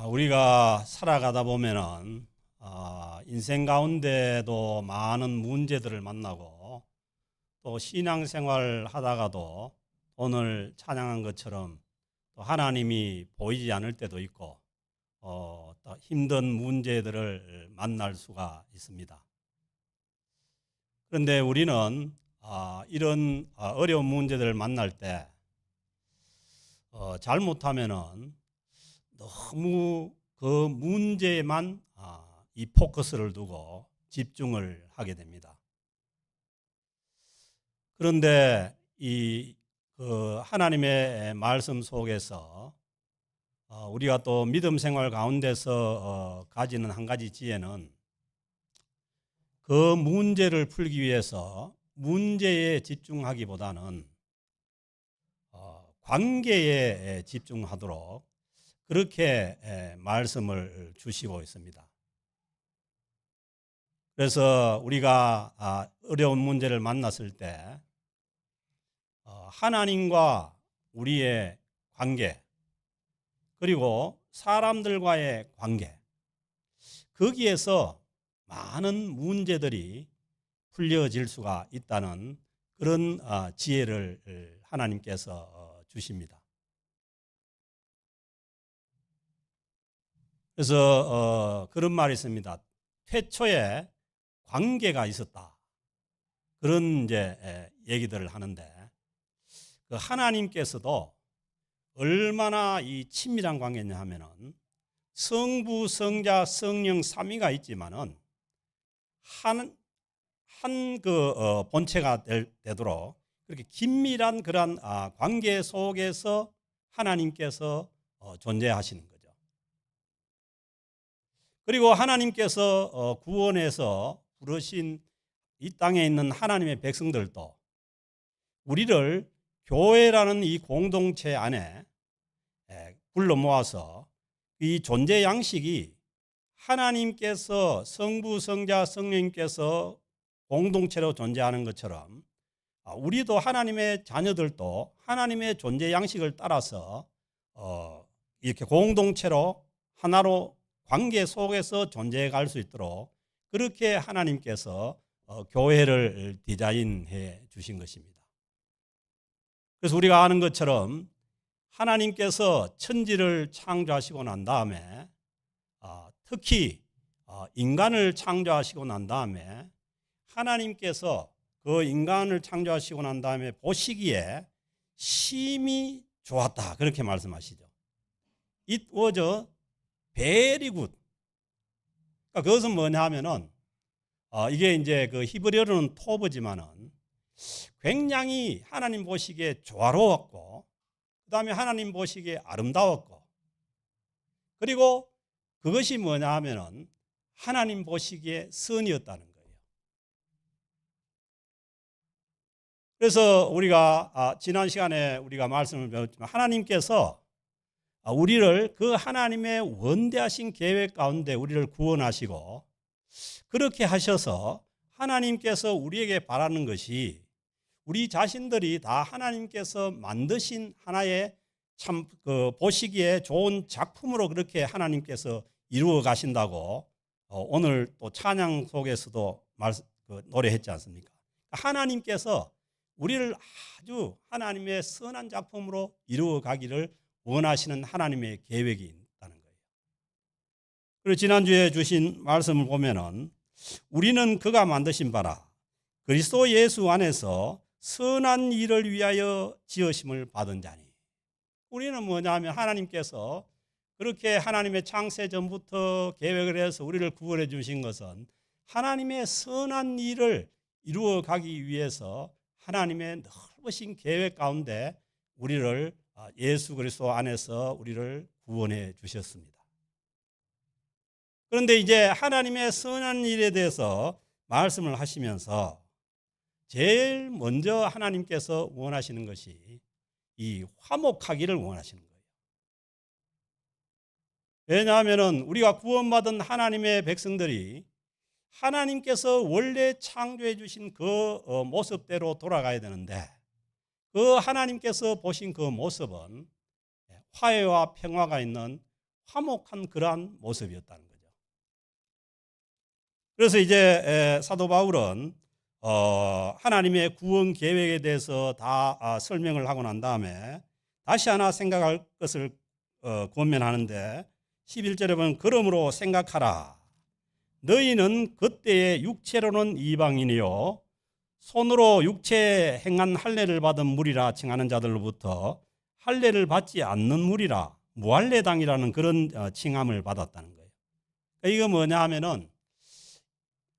우리가 살아가다 보면은 인생 가운데도 많은 문제들을 만나고 또 신앙생활 하다가도 오늘 찬양한 것처럼 또 하나님이 보이지 않을 때도 있고 또 힘든 문제들을 만날 수가 있습니다. 그런데 우리는 이런 어려운 문제들을 만날 때 잘못하면은 너무 그 문제에만 이 포커스를 두고 집중을 하게 됩니다. 그런데 그 하나님의 말씀 속에서 우리가 또 믿음 생활 가운데서 가지는 한 가지 지혜는 그 문제를 풀기 위해서 문제에 집중하기보다는 관계에 집중하도록 그렇게 말씀을 주시고 있습니다. 그래서 우리가 어려운 문제를 만났을 때 하나님과 우리의 관계 그리고 사람들과의 관계 거기에서 많은 문제들이 풀려질 수가 있다는 그런 지혜를 하나님께서 주십니다. 그래서 그런 말이 있습니다. 태초에 관계가 있었다. 그런 이제 얘기들을 하는데 그 하나님께서도 얼마나 이 친밀한 관계냐 하면은 성부, 성자, 성령 삼위가 있지만은 한 그 본체가 되도록 그렇게 긴밀한 그러한 관계 속에서 하나님께서 존재하시는 거죠. 그리고 하나님께서 구원해서 부르신 이 땅에 있는 하나님의 백성들도 우리를 교회라는 이 공동체 안에 불러 모아서 이 존재 양식이 하나님께서 성부, 성자, 성령님께서 공동체로 존재하는 것처럼 우리도 하나님의 자녀들도 하나님의 존재 양식을 따라서 이렇게 공동체로 하나로 관계 속에서 존재해 갈 수 있도록 그렇게 하나님께서 교회를 디자인해 주신 것입니다. 그래서 우리가 아는 것처럼 하나님께서 천지를 창조하시고 난 다음에 특히 인간을 창조하시고 난 다음에 하나님께서 그 인간을 창조하시고 난 다음에 보시기에 심히 좋았다 그렇게 말씀하시죠. It was very good. 그러니까 그것은 뭐냐 하면은 이게 이제 그 히브리어로는 토브지만은 굉장히 하나님 보시기에 조화로웠고 그 다음에 하나님 보시기에 아름다웠고 그리고 그것이 뭐냐 하면은 하나님 보시기에 선이었다는 거예요. 그래서 우리가 지난 시간에 우리가 말씀을 배웠지만 하나님께서 우리를 그 하나님의 원대하신 계획 가운데 우리를 구원하시고 그렇게 하셔서 하나님께서 우리에게 바라는 것이 우리 자신들이 다 하나님께서 만드신 하나의 참 보시기에 좋은 작품으로 그렇게 하나님께서 이루어 가신다고 오늘 또 찬양 속에서도 노래했지 않습니까? 하나님께서 우리를 아주 하나님의 선한 작품으로 이루어 가기를 원하시는 하나님의 계획이 있다는 거예요. 그리고 지난주에 주신 말씀을 보면은 우리는 그가 만드신 바라 그리스도 예수 안에서 선한 일을 위하여 지으심을 받은 자니. 우리는 뭐냐면 하나님께서 그렇게 하나님의 창세 전부터 계획을 해서 우리를 구원해 주신 것은 하나님의 선한 일을 이루어 가기 위해서 하나님의 넓으신 계획 가운데 우리를 예수 그리스도 안에서 우리를 구원해 주셨습니다. 그런데 이제 하나님의 선한 일에 대해서 말씀을 하시면서 제일 먼저 하나님께서 원하시는 것이 이 화목하기를 원하시는 거예요. 왜냐하면 우리가 구원받은 하나님의 백성들이 하나님께서 원래 창조해 주신 그 모습대로 돌아가야 되는데 그 하나님께서 보신 그 모습은 화해와 평화가 있는 화목한 그러한 모습이었다는 거죠. 그래서 이제 사도 바울은 하나님의 구원 계획에 대해서 다 설명을 하고 난 다음에 다시 하나 생각할 것을 권면하는데 11절에 보면 그러므로 생각하라. 너희는 그때의 육체로는 이방인이요 손으로 육체에 행한 할례를 받은 무리라 칭하는 자들로부터 할례를 받지 않는 무리라 무할례당이라는 그런 칭함을 받았다는 거예요. 이거 뭐냐 하면은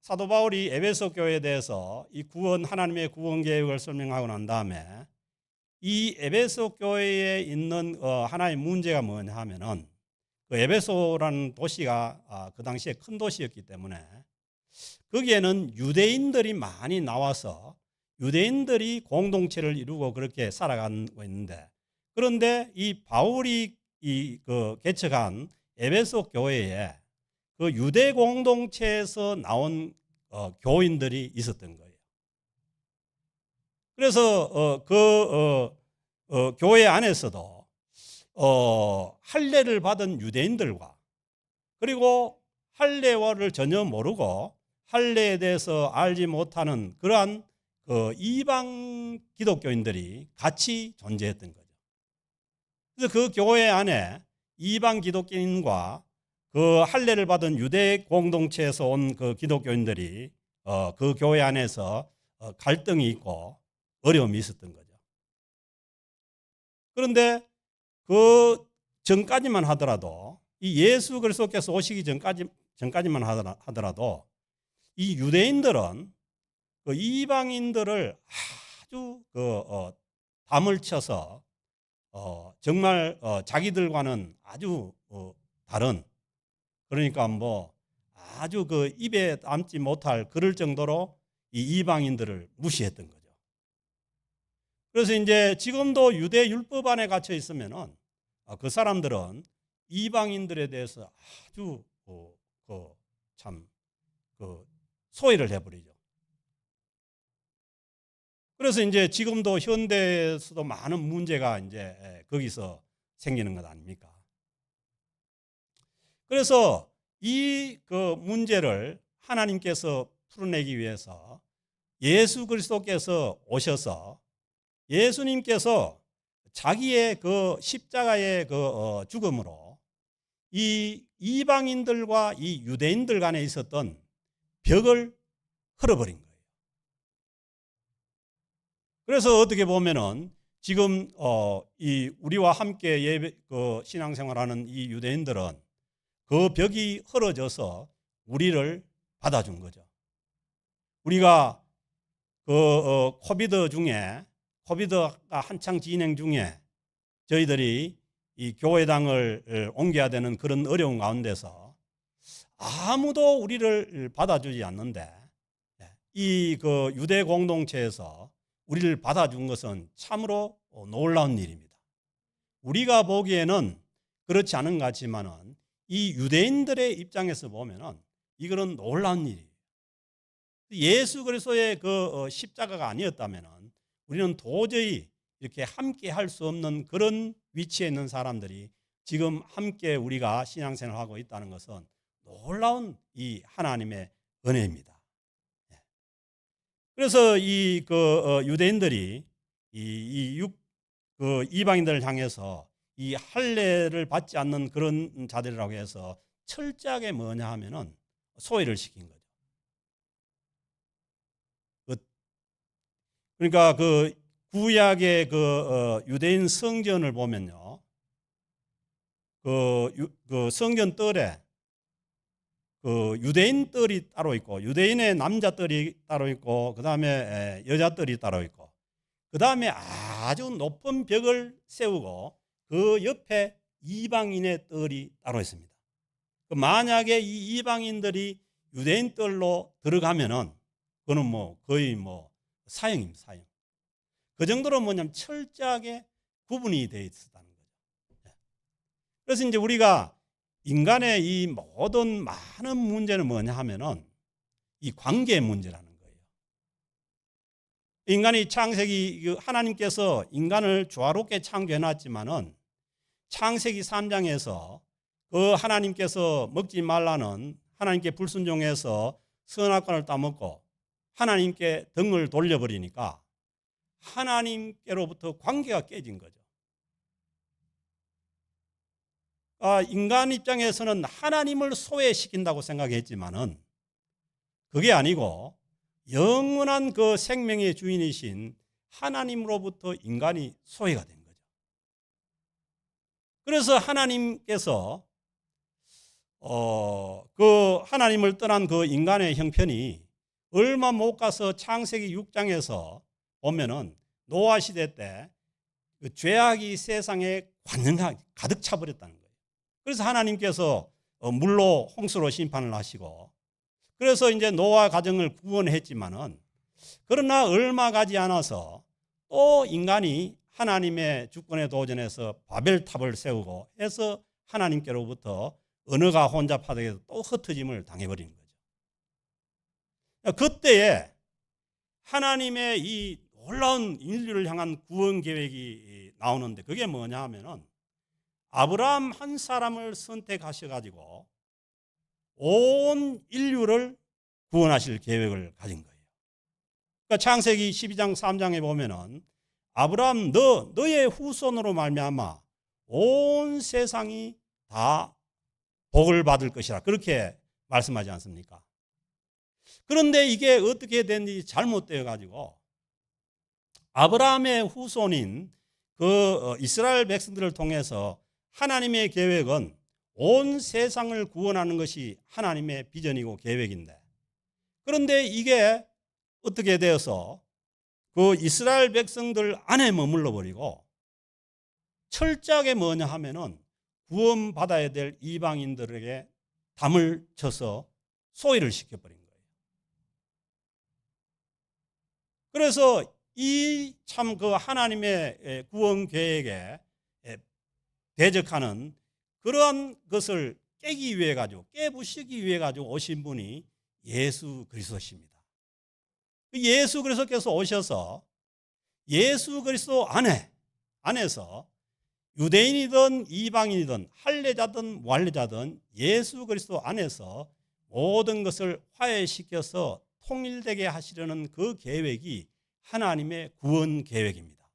사도 바울이 에베소 교회에 대해서 이 구원 하나님의 구원 계획을 설명하고 난 다음에 이 에베소 교회에 있는 하나의 문제가 뭐냐 하면은 그 에베소라는 도시가 그 당시에 큰 도시였기 때문에 거기에는 유대인들이 많이 나와서 유대인들이 공동체를 이루고 그렇게 살아가고 있는데 그런데 이 바울이 개척한 에베소 교회에 그 유대 공동체에서 나온 교인들이 있었던 거예요. 그래서 교회 안에서도 할례를 받은 유대인들과 그리고 할례를 전혀 모르고 할례에 대해서 알지 못하는 그러한 이방 기독교인들이 같이 존재했던 거죠. 그래서 그 교회 안에 이방 기독교인과 그 할례를 받은 유대 공동체에서 온 그 기독교인들이 그 교회 안에서 갈등이 있고 어려움이 있었던 거죠. 그런데 그 전까지만 하더라도 이 예수 그리스도께서 오시기 전까지만 하더라도 이 유대인들은 그 이방인들을 아주 담을 쳐서 정말 자기들과는 아주 다른 그러니까 뭐 아주 그 입에 담지 못할 그럴 정도로 이 이방인들을 무시했던 거죠. 그래서 이제 지금도 유대 율법 안에 갇혀 있으면은 그 사람들은 이방인들에 대해서 아주 소외를 해버리죠. 그래서 이제 지금도 현대에서도 많은 문제가 이제 거기서 생기는 것 아닙니까? 그래서 이 문제를 하나님께서 풀어내기 위해서 예수 그리스도께서 오셔서 예수님께서 자기의 그 십자가의 죽음으로 이 이방인들과 이 유대인들 간에 있었던 벽을 헐어버린 거예요. 그래서 어떻게 보면은 지금 이 우리와 함께 신앙생활하는 이 유대인들은 그 벽이 헐어져서 우리를 받아준 거죠. 우리가 코비드가 한창 진행 중에 저희들이 이 교회당을 옮겨야 되는 그런 어려운 가운데서 아무도 우리를 받아주지 않는데 이 유대 공동체에서 우리를 받아준 것은 참으로 놀라운 일입니다. 우리가 보기에는 그렇지 않은 것 같지만은 이 유대인들의 입장에서 보면은 이거는 놀라운 일이에요. 예수 그리스도의 십자가가 아니었다면은 우리는 도저히 이렇게 함께 할 수 없는 그런 위치에 있는 사람들이 지금 함께 우리가 신앙생활을 하고 있다는 것은 놀라운 이 하나님의 은혜입니다. 그래서 이 유대인들이 이방인들을 향해서 이 할례를 받지 않는 그런 자들이라고 해서 철저하게 뭐냐 하면은 소외를 시킨 거죠. 그러니까 구약의 유대인 성전을 보면요, 성전 뜰에 유대인 뜰이 따로 있고 유대인의 남자 뜰이 따로 있고 그 다음에 여자 뜰이 따로 있고 그 다음에 아주 높은 벽을 세우고 그 옆에 이방인의 뜰이 따로 있습니다. 만약에 이 이방인들이 유대인 뜰로 들어가면은 그거는 거의 사형입니다. 사형. 그 정도로 뭐냐면 철저하게 구분이 되어 있었다는 거죠. 그래서 이제 우리가 인간의 이 모든 많은 문제는 뭐냐 하면은 이 관계의 문제라는 거예요. 인간이 창세기 하나님께서 인간을 조화롭게 창조해 놨지만은 창세기 3장에서 그 하나님께서 먹지 말라는 하나님께 불순종해서 선악과를 따먹고 하나님께 등을 돌려버리니까 하나님께로부터 관계가 깨진 거죠. 인간 입장에서는 하나님을 소외시킨다고 생각했지만은 그게 아니고 영원한 그 생명의 주인이신 하나님으로부터 인간이 소외가 된 거죠. 그래서 하나님께서 그 하나님을 떠난 그 인간의 형편이 얼마 못 가서 창세기 6장에서 보면은 노아 시대 때 그 죄악이 세상에 가득 차버렸다는 거예요. 그래서 하나님께서 물로 홍수로 심판을 하시고 그래서 이제 노아 가정을 구원했지만은 그러나 얼마 가지 않아서 또 인간이 하나님의 주권에 도전해서 바벨탑을 세우고 해서 하나님께로부터 언어가 혼잡하게 또 흩어짐을 당해버린 거죠. 그때에 하나님의 이 놀라운 인류를 향한 구원 계획이 나오는데 그게 뭐냐 하면은 아브라함 한 사람을 선택하셔가지고 온 인류를 구원하실 계획을 가진 거예요. 그러니까 창세기 12장 3장에 보면은 아브라함 너의 후손으로 말미암아 온 세상이 다 복을 받을 것이라 그렇게 말씀하지 않습니까? 그런데 이게 어떻게 됐는지 잘못되어 가지고 아브라함의 후손인 그 이스라엘 백성들을 통해서 하나님의 계획은 온 세상을 구원하는 것이 하나님의 비전이고 계획인데 그런데 이게 어떻게 되어서 그 이스라엘 백성들 안에 머물러 버리고 철저하게 뭐냐 하면은 구원받아야 될 이방인들에게 담을 쳐서 소외를 시켜버린 거예요. 그래서 이 참 그 하나님의 구원 계획에 대적하는 그러한 것을 깨기 위해 가지고 깨부시기 위해 가지고 오신 분이 예수 그리스도십니다. 예수 그리스도께서 오셔서 예수 그리스도 안에서 유대인이든 이방인이든 할례자든 무할례자든 예수 그리스도 안에서 모든 것을 화해시켜서 통일되게 하시려는 그 계획이 하나님의 구원 계획입니다.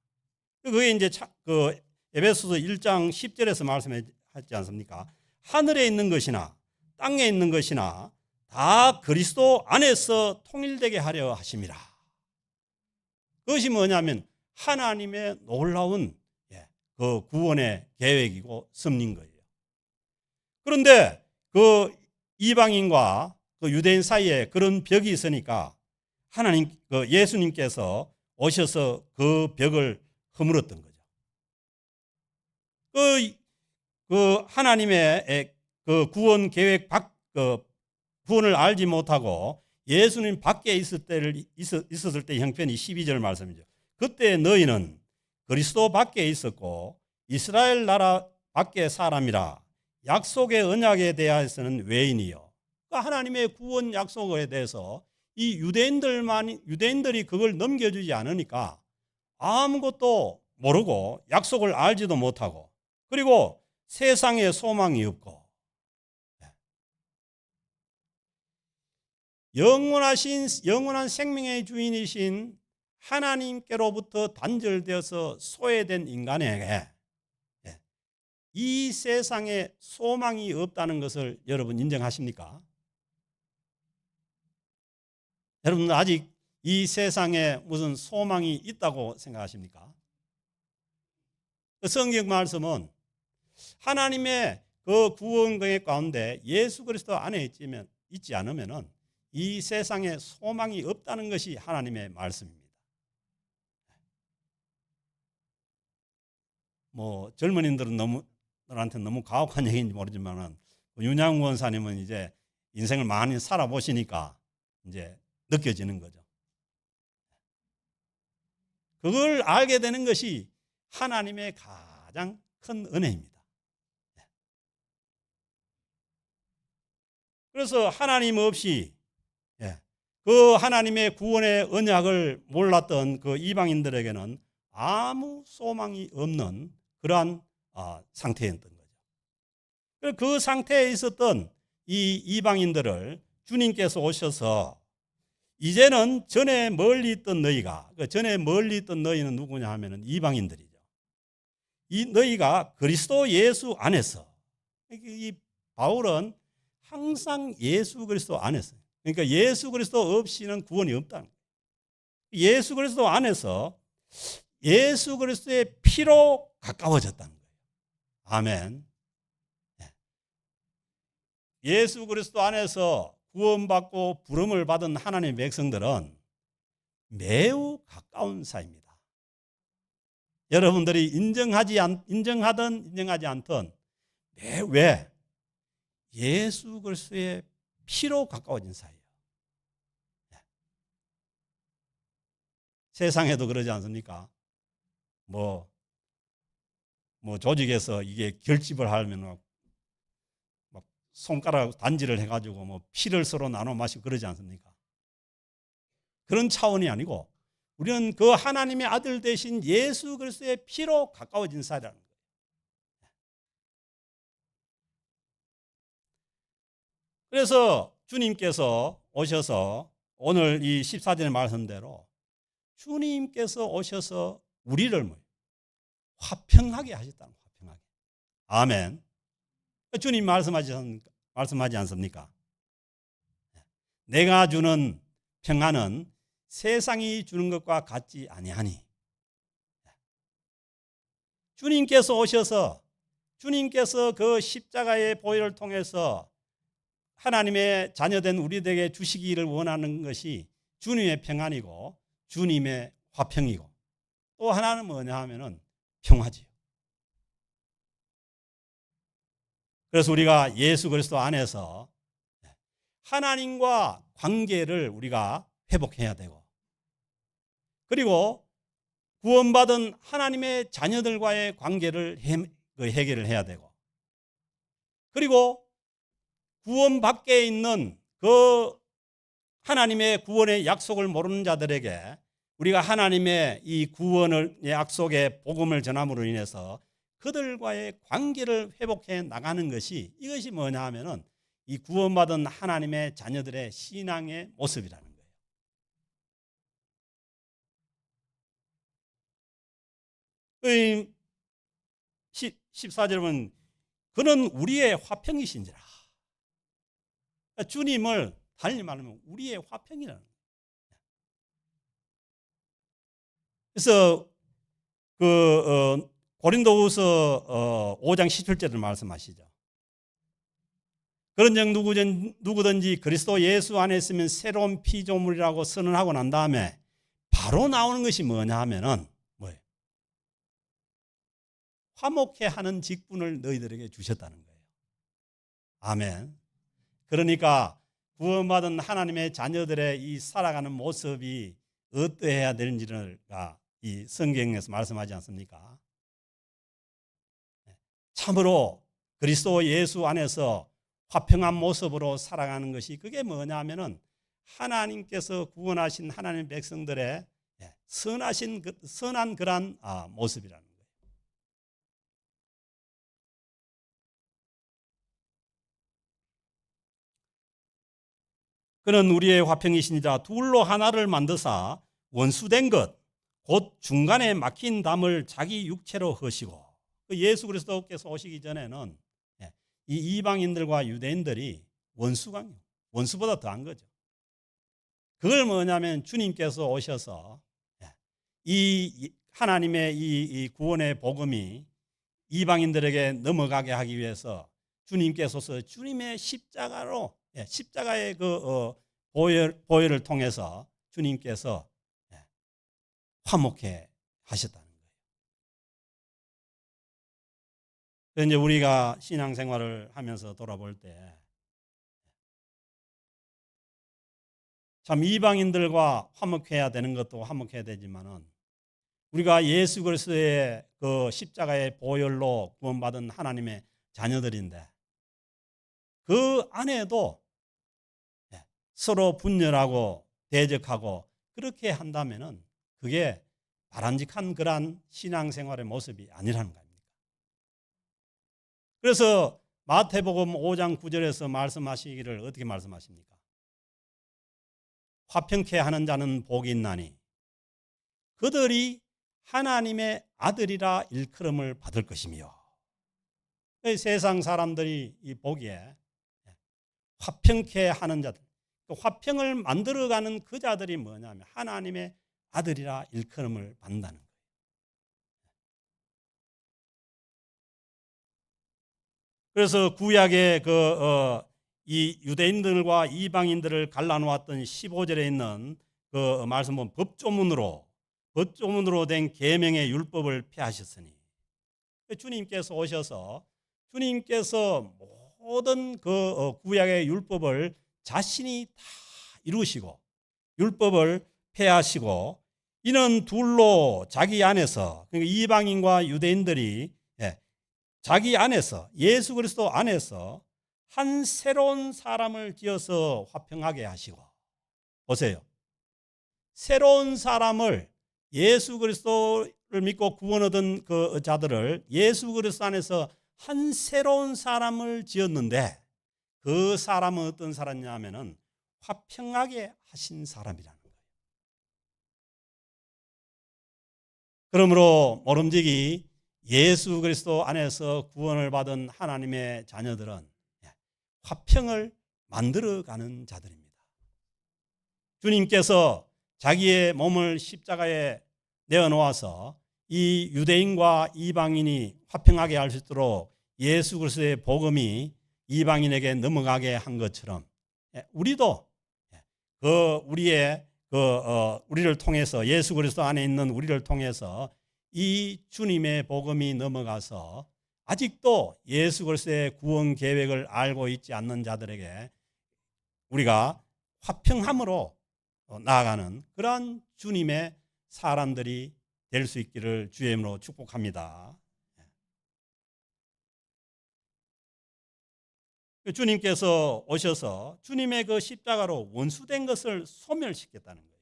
그게 이제 그 에베소서 1장 10절에서 말씀하지 않습니까? 하늘에 있는 것이나 땅에 있는 것이나 다 그리스도 안에서 통일되게 하려 하심이라. 그것이 뭐냐면 하나님의 놀라운 그 구원의 계획이고 섭리인 거예요. 그런데 그 이방인과 그 유대인 사이에 그런 벽이 있으니까 하나님 그 예수님께서 오셔서 그 벽을 허물었던 거죠. 그 하나님의 그 구원 계획 구원을 알지 못하고 예수님 밖에 있었을 때 형편이 12절 말씀이죠. 그때 너희는 그리스도 밖에 있었고 이스라엘 나라 밖의 사람이라 약속의 언약에 대해서는 외인이요. 그러니까 하나님의 구원 약속에 대해서 이 유대인들이 그걸 넘겨주지 않으니까 아무것도 모르고 약속을 알지도 못하고 그리고 세상에 소망이 없고 영원한 생명의 주인이신 하나님께로부터 단절되어서 소외된 인간에게 이 세상에 소망이 없다는 것을 여러분 인정하십니까? 여러분 아직 이 세상에 무슨 소망이 있다고 생각하십니까? 그 성경 말씀은 하나님의 그 구원 계획 가운데 예수 그리스도 안에 있지 않으면은 이 세상에 소망이 없다는 것이 하나님의 말씀입니다. 뭐 젊은이들은 너한테 너무 가혹한 얘기인지 모르지만은 윤양우 원사님은 이제 인생을 많이 살아보시니까 이제 느껴지는 거죠. 그걸 알게 되는 것이 하나님의 가장 큰 은혜입니다. 그래서 하나님 없이 그 하나님의 구원의 언약을 몰랐던 그 이방인들에게는 아무 소망이 없는 그러한 상태였던 거죠. 그 상태에 있었던 이 이방인들을 주님께서 오셔서 이제는 전에 멀리 있던 너희가, 전에 멀리 있던 너희는 누구냐 하면은 이방인들이죠. 이 너희가 그리스도 예수 안에서, 이 바울은 항상 예수 그리스도 안에서, 그러니까 예수 그리스도 없이는 구원이 없다는 거예요. 예수 그리스도 안에서 예수 그리스도의 피로 가까워졌다는 거예요. 아멘. 예수 그리스도 안에서 구원받고 부름을 받은 하나님의 백성들은 매우 가까운 사이입니다. 여러분들이 인정하든 인정하지 않든 왜? 예수 그리스도의 피로 가까워진 사이예요. 세상에도 그러지 않습니까? 뭐 조직에서 이게 결집을 하면 막 손가락 단지를 해가지고 뭐 피를 서로 나눠 마시고 그러지 않습니까? 그런 차원이 아니고 우리는 그 하나님의 아들 되신 예수 그리스도의 피로 가까워진 사이라는 거예요. 그래서 주님께서 오셔서 오늘 이 14절의 말씀대로 주님께서 오셔서 우리를 화평하게 하셨다는 거예요. 화평하게. 아멘. 주님 말씀하지 않습니까? 내가 주는 평안은 세상이 주는 것과 같지 아니하니. 주님께서 오셔서 주님께서 그 십자가의 보혈을 통해서 하나님의 자녀된 우리들에게 주시기를 원하는 것이 주님의 평안이고 주님의 화평이고 또 하나는 뭐냐 하면은 평화지요. 그래서 우리가 예수 그리스도 안에서 하나님과 관계를 우리가 회복해야 되고 그리고 구원받은 하나님의 자녀들과의 관계를 해결을 해야 되고 그리고 구원 밖에 있는 그 하나님의 구원의 약속을 모르는 자들에게 우리가 하나님의 이 구원의 약속의 복음을 전함으로 인해서 그들과의 관계를 회복해 나가는 것이 이것이 뭐냐 하면은 이 구원받은 하나님의 자녀들의 신앙의 모습이라는 거예요. 14절 보면 그는 우리의 화평이신지라. 주님을 달리 말하면 우리의 화평이라는 거예요. 그래서 고린도후서 5장 17절을 말씀하시죠. 그런즉 누구든지 그리스도 예수 안에 있으면 새로운 피조물이라고 선언하고 난 다음에 바로 나오는 것이 뭐냐 하면은 뭐예요? 화목해 하는 직분을 너희들에게 주셨다는 거예요. 아멘. 그러니까 구원받은 하나님의 자녀들의 이 살아가는 모습이 어떠해야 되는지를 이 성경에서 말씀하지 않습니까? 참으로 그리스도 예수 안에서 화평한 모습으로 살아가는 것이 그게 뭐냐 하면은 하나님께서 구원하신 하나님의 백성들의 선한 그러한 모습이라는 거예요. 그는 우리의 화평이시니라. 둘로 하나를 만드사 원수된 것 곧 중간에 막힌 담을 자기 육체로 허시고 예수 그리스도께서 오시기 전에는 이 이방인들과 유대인들이 원수보다 더한 거죠. 그걸 뭐냐면 주님께서 오셔서 이 하나님의 이 구원의 복음이 이방인들에게 넘어가게 하기 위해서 주님께서 주님의 십자가의 그 보혈을 통해서 주님께서 화목해 하셨다는 거예요. 그래서 이제 우리가 신앙생활을 하면서 돌아볼 때 참 이방인들과 화목해야 되는 것도 화목해야 되지만은 우리가 예수 그리스도의 그 십자가의 보혈로 구원받은 하나님의 자녀들인데 그 안에도 서로 분열하고 대적하고 그렇게 한다면은 그게 바람직한 그러한 신앙생활의 모습이 아니라는 겁니다. 그래서 마태복음 5장 9절에서 말씀하시기를 어떻게 말씀하십니까? 화평케 하는 자는 복이 있나니 그들이 하나님의 아들이라 일컬음을 받을 것이며. 세상 사람들이 이 보기에 화평케 하는 자들, 화평을 만들어가는 그 자들이 뭐냐면 하나님의 아들이라 일컬음을 받는다는 거예요. 그래서 구약의 이 유대인들과 이방인들을 갈라놓았던 15절에 있는 그 말씀 보면 법조문으로 된 계명의 율법을 폐하셨으니, 주님께서 오셔서 주님께서 모든 그 구약의 율법을 자신이 다 이루시고 율법을 폐하시고, 이는 둘로 자기 안에서, 그러니까 이방인과 유대인들이 자기 안에서, 예수 그리스도 안에서 한 새로운 사람을 지어서 화평하게 하시고, 보세요, 새로운 사람을, 예수 그리스도를 믿고 구원 얻은 그 자들을 예수 그리스도 안에서 한 새로운 사람을 지었는데, 그 사람은 어떤 사람이냐면은 화평하게 하신 사람이라는 거예요. 그러므로 모름지기 예수 그리스도 안에서 구원을 받은 하나님의 자녀들은 화평을 만들어가는 자들입니다. 주님께서 자기의 몸을 십자가에 내어놓아서 이 유대인과 이방인이 화평하게 할 수 있도록 예수 그리스도의 복음이 이방인에게 넘어가게 한 것처럼, 우리도 우리를 통해서, 예수 그리스도 안에 있는 우리를 통해서 이 주님의 복음이 넘어가서 아직도 예수 그리스도의 구원 계획을 알고 있지 않는 자들에게 우리가 화평함으로 나아가는 그러한 주님의 사람들이 될 수 있기를 주의 이름으로 축복합니다. 주님께서 오셔서 주님의 그 십자가로 원수된 것을 소멸시켰다는 거예요.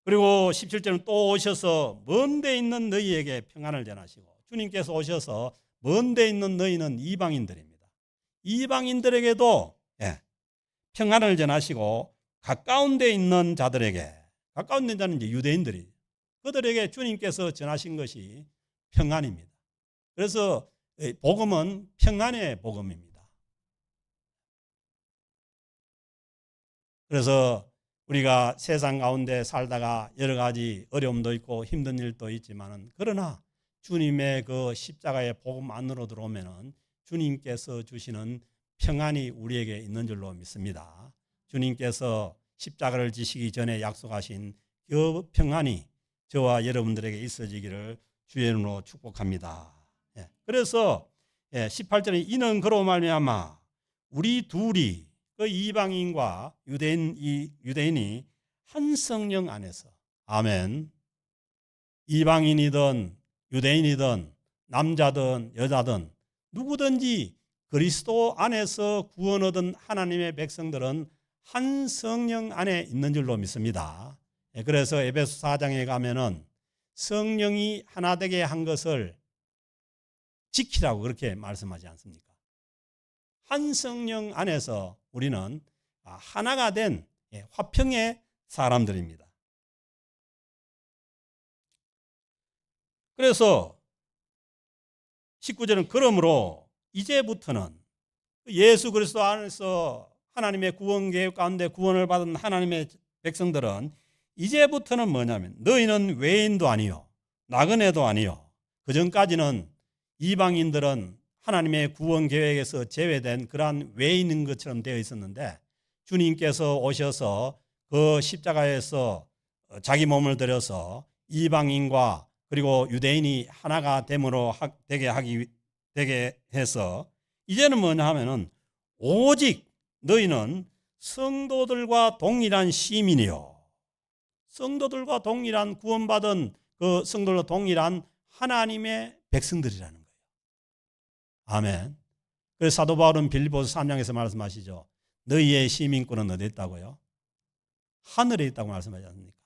그리고 17절은 또 오셔서 먼 데 있는 너희에게 평안을 전하시고, 주님께서 오셔서 먼 데 있는 너희는 이방인들입니다. 이방인들에게도 평안을 전하시고, 가까운 데 있는 자들에게, 가까운 데 자는 이제 유대인들이, 그들에게 주님께서 전하신 것이 평안입니다. 그래서 복음은 평안의 복음입니다. 그래서 우리가 세상 가운데 살다가 여러 가지 어려움도 있고 힘든 일도 있지만은, 그러나 주님의 그 십자가의 복음 안으로 들어오면은 주님께서 주시는 평안이 우리에게 있는 줄로 믿습니다. 주님께서 십자가를 지시기 전에 약속하신 그 평안이 저와 여러분들에게 있어지기를 주의 이름으로 축복합니다. 그래서 18절에 이는 그로 말미암아 우리 둘이, 그 이방인과 유대인이 한 성령 안에서, 아멘, 이방인이든 유대인이든 남자든 여자든 누구든지 그리스도 안에서 구원 얻은 하나님의 백성들은 한 성령 안에 있는 줄로 믿습니다. 그래서 에베소 4장에 가면은 성령이 하나 되게 한 것을 지키라고 그렇게 말씀하지 않습니까? 한 성령 안에서 우리는 하나가 된 화평의 사람들입니다. 그래서 19절은 그러므로 이제부터는 예수 그리스도 안에서 하나님의 구원 계획 가운데 구원을 받은 하나님의 백성들은 이제부터는 뭐냐면 너희는 외인도 아니요 나그네도 아니요, 그전까지는 이방인들은 하나님의 구원 계획에서 제외된 그러한 외인인 것처럼 되어 있었는데, 주님께서 오셔서 그 십자가에서 자기 몸을 들여서 이방인과 그리고 유대인이 하나가 되게 해서 이제는 뭐냐 하면은 오직 너희는 성도들과 동일한 시민이요, 성도들과 동일한 구원받은 그 성도들과 동일한 하나님의 백성들이라는 거예요. 아멘. 그래서 사도 바울은 빌립보서 3장에서 말씀하시죠. 너희의 시민권은 어디 있다고요? 하늘에 있다고 말씀하지 않습니까?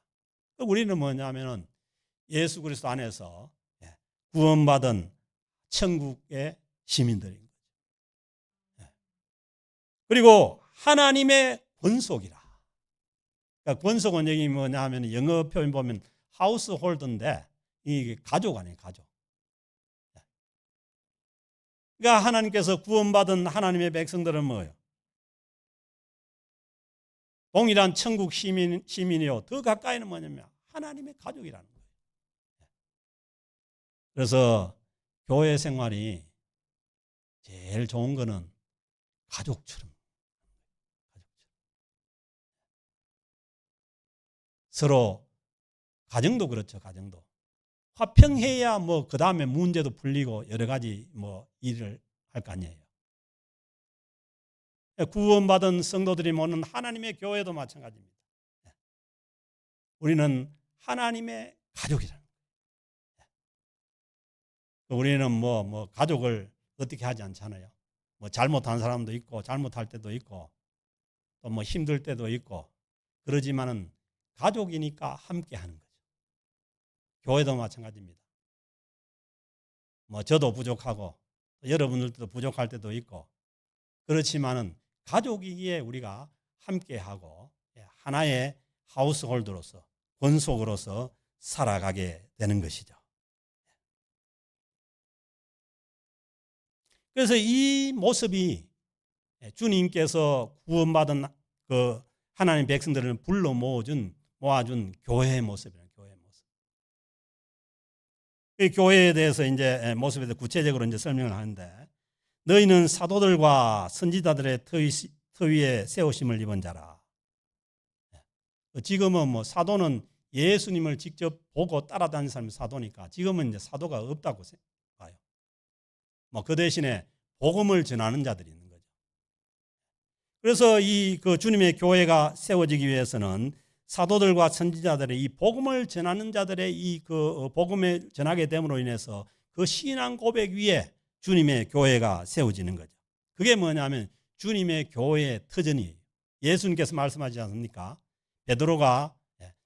우리는 뭐냐면은 예수 그리스도 안에서 구원받은 천국의 시민들인 거죠. 그리고 하나님의 권속이라. 그러니까 권속은 여기 뭐냐 하면 영어 표현 보면 하우스 홀드인데 이게 가족 아니에요, 가족. 그러니까 하나님께서 구원받은 하나님의 백성들은 뭐예요? 동일한 천국 시민이요. 더 가까이는 뭐냐면 하나님의 가족이라는 거예요. 그래서 교회 생활이 제일 좋은 거는 가족처럼. 서로 가정도 그렇죠. 가정도 화평해야 뭐 그 다음에 문제도 풀리고 여러 가지 뭐 일을 할 거 아니에요. 구원받은 성도들이 모는 하나님의 교회도 마찬가지입니다. 우리는 하나님의 가족이라는 거예요. 우리는 뭐 가족을 어떻게 하지 않잖아요. 뭐 잘못한 사람도 있고 잘못할 때도 있고 또 뭐 힘들 때도 있고 그러지만은 가족이니까 함께 하는 거죠. 교회도 마찬가지입니다. 뭐 저도 부족하고 여러분들도 부족할 때도 있고 그렇지만은 가족이기에 우리가 함께하고 하나의 하우스홀드로서 권속으로서 살아가게 되는 것이죠. 그래서 이 모습이 주님께서 구원받은 그 하나님 백성들을 불러 모아준 교회의 모습이에요. 교회의 모습. 이 교회에 대해서 이제 모습에 대해서 구체적으로 이제 설명을 하는데 너희는 사도들과 선지자들의 터 위에 세우심을 입은 자라. 지금은 뭐 사도는 예수님을 직접 보고 따라다니는 사람이 사도니까 지금은 이제 사도가 없다고 봐요. 뭐 그 대신에 복음을 전하는 자들이 있는 거죠. 그래서 이 그 주님의 교회가 세워지기 위해서는 사도들과 선지자들의 이 복음을 전하는 자들의 이 그 복음을 전하게 됨으로 인해서 그 신앙 고백 위에 주님의 교회가 세워지는 거죠. 그게 뭐냐면 주님의 교회의 터전이에요. 예수님께서 말씀하지 않습니까? 베드로가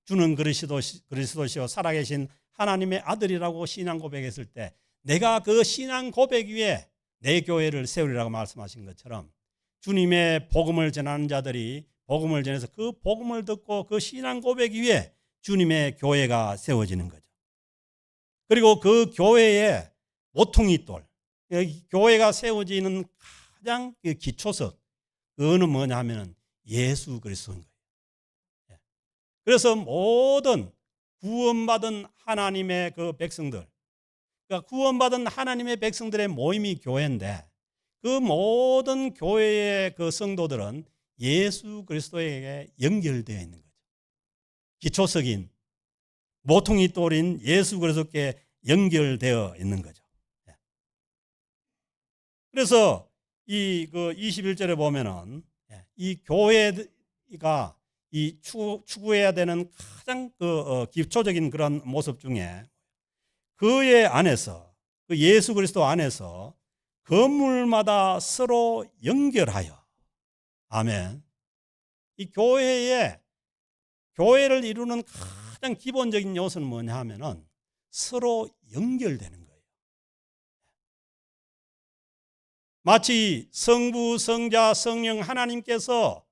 주는 그리스도시요 살아계신 하나님의 아들이라고 신앙 고백했을 때 내가 그 신앙 고백 위에 내 교회를 세우리라고 말씀하신 것처럼 주님의 복음을 전하는 자들이 복음을 전해서 그 복음을 듣고 그 신앙 고백 위에 주님의 교회가 세워지는 거죠. 그리고 그 교회의 모퉁이 돌, 교회가 세워지는 가장 기초석, 그거는 뭐냐 하면 예수 그리스도인 거예요. 그래서 모든 구원받은 하나님의 그 백성들, 그러니까 구원받은 하나님의 백성들의 모임이 교회인데 그 모든 교회의 그 성도들은 예수 그리스도에게 연결되어 있는 거죠. 기초석인 모퉁이 돌인 예수 그리스도께 연결되어 있는 거죠. 그래서 이 그 21절에 보면은 이 교회가 이 추구해야 되는 가장 기초적인 그런 모습 중에 그의 안에서 그 예수 그리스도 안에서 건물마다 서로 연결하여 아멘. 이 교회를 이루는 가장 기본적인 요소는 뭐냐 하면은 서로 연결되는 거예요. 마치 성부, 성자, 성령 하나님께서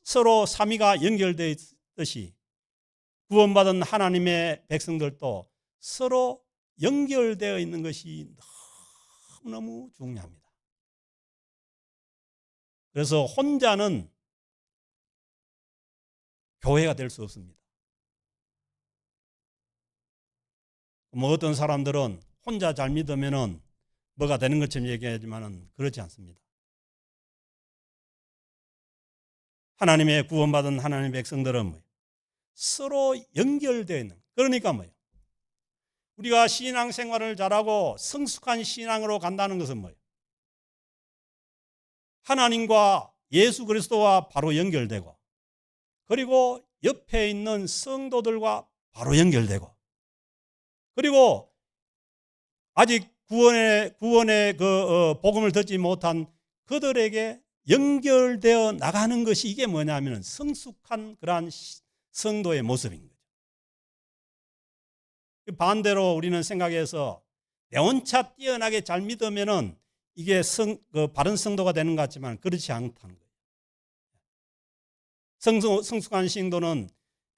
서로 삼위가 연결되어 있듯이 구원받은 하나님의 백성들도 서로 연결되어 있는 것이 너무너무 중요합니다. 그래서 혼자는 교회가 될 수 없습니다. 뭐 어떤 사람들은 혼자 잘 믿으면은 뭐가 되는 것처럼 얘기하지만은 그렇지 않습니다. 하나님의 구원받은 하나님의 백성들은 뭐예요? 서로 연결되어 있는. 그러니까 뭐예요? 우리가 신앙생활을 잘하고 성숙한 신앙으로 간다는 것은 뭐예요? 하나님과 예수 그리스도와 바로 연결되고 그리고 옆에 있는 성도들과 바로 연결되고 그리고 아직 구원의 복음을 듣지 못한 그들에게 연결되어 나가는 것이 이게 뭐냐면 성숙한 그러한 성도의 모습인 거죠. 반대로 우리는 생각해서 내 혼자 뛰어나게 잘 믿으면은 이게 바른 성도가 되는 것 같지만 그렇지 않다는 거예요. 성숙한 신도는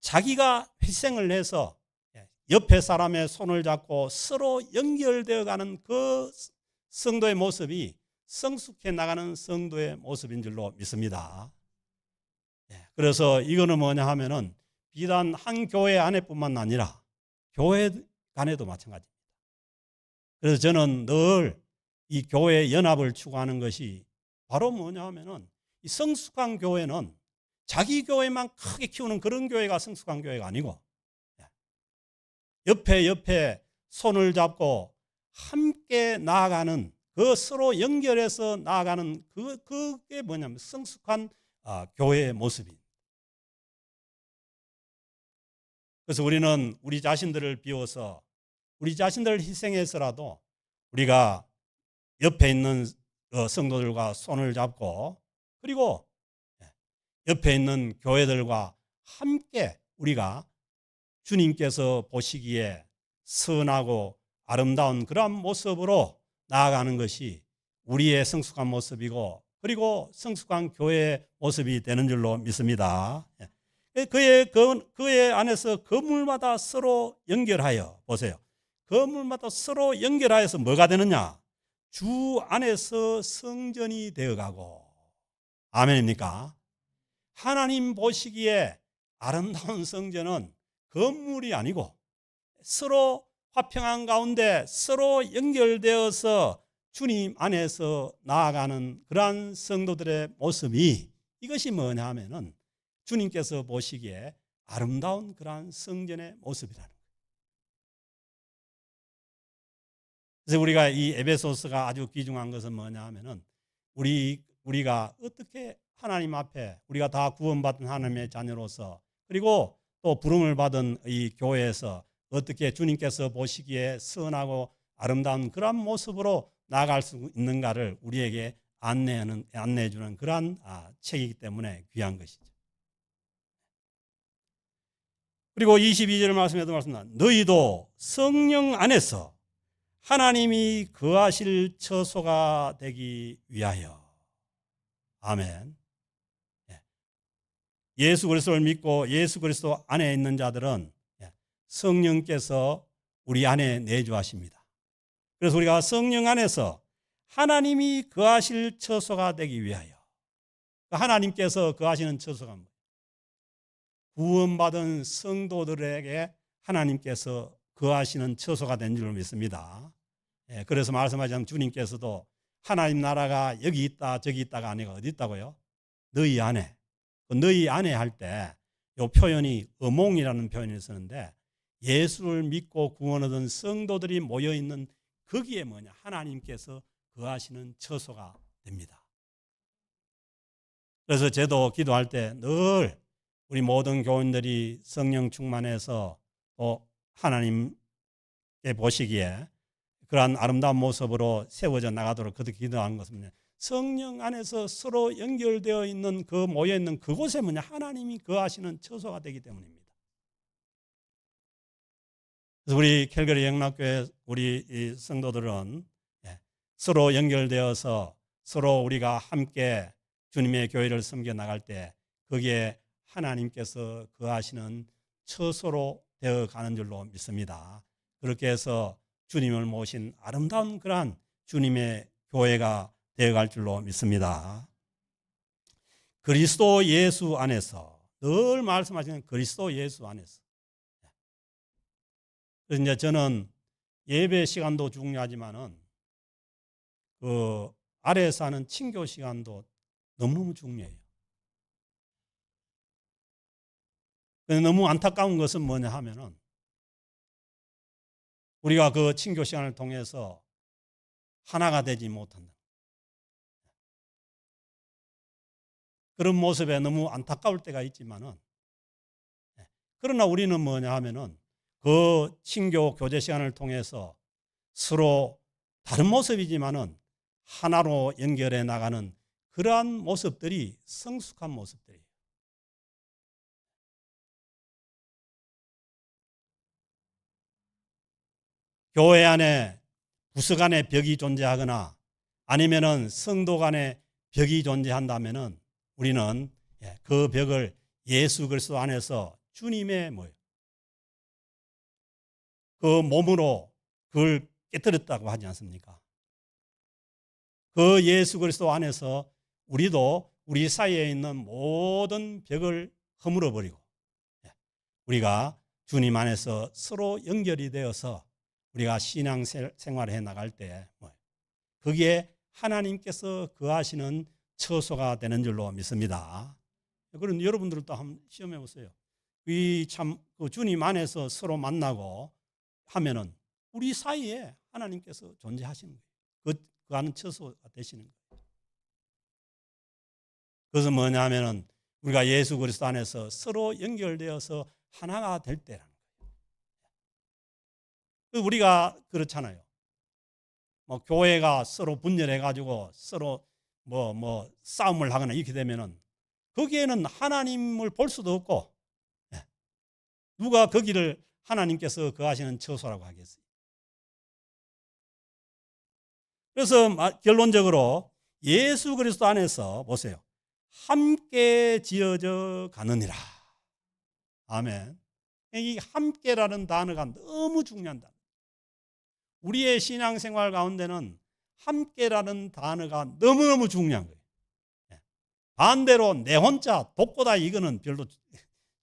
자기가 희생을 해서 옆에 사람의 손을 잡고 서로 연결되어 가는 그 성도의 모습이 성숙해 나가는 성도의 모습인 줄로 믿습니다. 그래서 이거는 뭐냐 하면은 비단 한 교회 안에뿐만 아니라 교회 간에도 마찬가지입니다. 그래서 저는 늘 이 교회 연합을 추구하는 것이 바로 뭐냐 하면은 이 성숙한 교회는 자기 교회만 크게 키우는 그런 교회가 성숙한 교회가 아니고 옆에 손을 잡고 함께 나아가는 그 서로 연결해서 나아가는 그게 뭐냐면 성숙한 교회의 모습입니다. 그래서 우리는 우리 자신들을 비워서 우리 자신들을 희생해서라도 우리가 옆에 있는 성도들과 손을 잡고 그리고 옆에 있는 교회들과 함께 우리가 주님께서 보시기에 선하고 아름다운 그런 모습으로 나아가는 것이 우리의 성숙한 모습이고 그리고 성숙한 교회의 모습이 되는 줄로 믿습니다. 그의 안에서 건물마다 서로 연결하여 보세요. 건물마다 서로 연결하여서 뭐가 되느냐? 주 안에서 성전이 되어가고 아멘입니까? 하나님 보시기에 아름다운 성전은 건물이 아니고 서로 화평한 가운데 서로 연결되어서 주님 안에서 나아가는 그러한 성도들의 모습이 이것이 뭐냐 하면은 주님께서 보시기에 아름다운 그러한 성전의 모습이라는 거예요. 그래서 우리가 이 에베소서가 아주 귀중한 것은 뭐냐 하면은 우리가 어떻게 하나님 앞에 우리가 다 구원받은 하나님의 자녀로서 그리고 또 부름을 받은 이 교회에서 어떻게 주님께서 보시기에 선하고 아름다운 그런 모습으로 나아갈 수 있는가를 우리에게 안내해 주는 그러한 책이기 때문에 귀한 것이죠. 그리고 22절 말씀에도 말씀합니다. 너희도 성령 안에서 하나님이 거하실 처소가 되기 위하여. 아멘. 예수 그리스도를 믿고 예수 그리스도 안에 있는 자들은 성령께서 우리 안에 내주하십니다. 그래서 우리가 성령 안에서 하나님이 거하실 처소가 되기 위하여. 하나님께서 거하시는 처소가 뭐예요? 구원받은 성도들에게 하나님께서 거하시는 처소가 된 줄 믿습니다. 그래서 말씀하자면 주님께서도 하나님 나라가 여기 있다 저기 있다가 아니고 어디 있다고요? 너희 안에. 너희 안에 할 때 이 표현이 어몽이라는 표현을 쓰는데 예수를 믿고 구원 얻은 성도들이 모여있는 거기에 뭐냐? 하나님께서 거하시는 처소가 됩니다. 그래서 저도 기도할 때 늘 우리 모든 교인들이 성령 충만해서 또 하나님께 보시기에 그러한 아름다운 모습으로 세워져 나가도록 그렇게 기도한 것은 성령 안에서 서로 연결되어 있는 그 모여있는 그곳에 뭐냐? 하나님이 거하시는 처소가 되기 때문입니다. 그래서 우리 캘거리 영락교회 우리 성도들은 서로 연결되어서 서로 우리가 함께 주님의 교회를 섬겨 나갈 때 거기에 하나님께서 거하시는 처소로 되어 가는 줄로 믿습니다. 그렇게 해서 주님을 모신 아름다운 그러한 주님의 교회가 되어 갈 줄로 믿습니다. 그리스도 예수 안에서 늘 말씀하시는 그리스도 예수 안에서. 그래서 이제 저는 예배 시간도 중요하지만은 그 아래에서 하는 친교 시간도 너무너무 중요해요. 너무 안타까운 것은 뭐냐 하면은 우리가 그 친교 시간을 통해서 하나가 되지 못한다. 그런 모습에 너무 안타까울 때가 있지만은 그러나 우리는 뭐냐 하면은 그 친교 교제 시간을 통해서 서로 다른 모습이지만은 하나로 연결해 나가는 그러한 모습들이 성숙한 모습들이에요. 교회 안에 부서 간의 벽이 존재하거나 아니면은 성도 간에 벽이 존재한다면은 우리는 그 벽을 예수 그리스도 안에서 주님의 그 몸으로 그걸 깨뜨렸다고 하지 않습니까? 그 예수 그리스도 안에서 우리도 우리 사이에 있는 모든 벽을 허물어 버리고 우리가 주님 안에서 서로 연결이 되어서 우리가 신앙 생활을 해 나갈 때 거기에 하나님께서 거하시는 처소가 되는 줄로 믿습니다. 그럼 여러분들도 한번 시험해 보세요. 그 주님 안에서 서로 만나고 하면은 우리 사이에 하나님께서 존재하시는 거예요. 그 안은 처소가 되시는 거예요. 그것은 뭐냐 하면은 우리가 예수 그리스도 안에서 서로 연결되어서 하나가 될 때라는 거예요. 우리가 그렇잖아요. 교회가 서로 분열해 가지고 서로 싸움을 하거나 이렇게 되면은 거기에는 하나님을 볼 수도 없고 누가 거기를 하나님께서 거하시는 처소라고 하겠어요. 그래서 결론적으로 예수 그리스도 안에서 보세요. 함께 지어져 가느니라. 아멘. 이 함께라는 단어가 너무 중요한 단어. 우리의 신앙생활 가운데는 함께라는 단어가 너무너무 중요한 거예요. 반대로 내 혼자 독고다 이거는 별로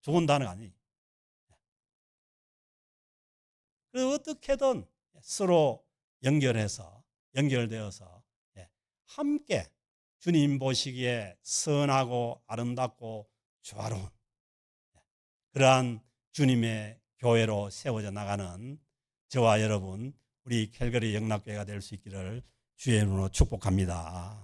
좋은 단어가 아니에요. 그래서 어떻게든 서로 연결되어서 함께 주님 보시기에 선하고 아름답고 조화로운 그러한 주님의 교회로 세워져 나가는 저와 여러분 우리 캘거리 영락교회가 될 수 있기를 주의 이름으로 축복합니다.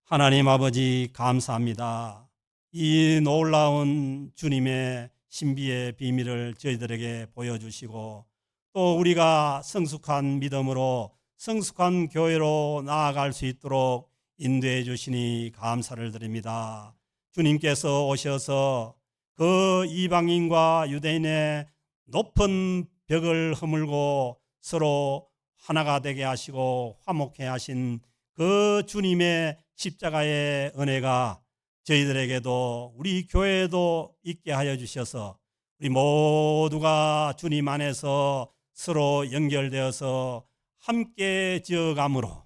하나님 아버지 감사합니다. 이 놀라운 주님의 신비의 비밀을 저희들에게 보여주시고 또 우리가 성숙한 믿음으로 성숙한 교회로 나아갈 수 있도록 인도해 주시니 감사를 드립니다. 주님께서 오셔서 그 이방인과 유대인의 높은 벽을 허물고 서로 하나가 되게 하시고 화목해 하신 그 주님의 십자가의 은혜가 저희들에게도 우리 교회에도 있게 하여 주셔서 우리 모두가 주님 안에서 서로 연결되어서 함께 지어감으로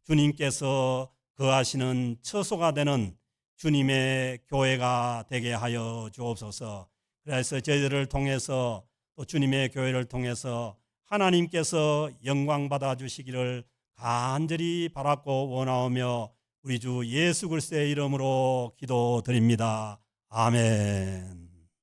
주님께서 거하시는 처소가 되는 주님의 교회가 되게 하여 주옵소서. 그래서 저희들을 통해서 또 주님의 교회를 통해서 하나님께서 영광 받아 주시기를 간절히 바랐고 원하오며 우리 주 예수 그리스도의 이름으로 기도드립니다. 아멘.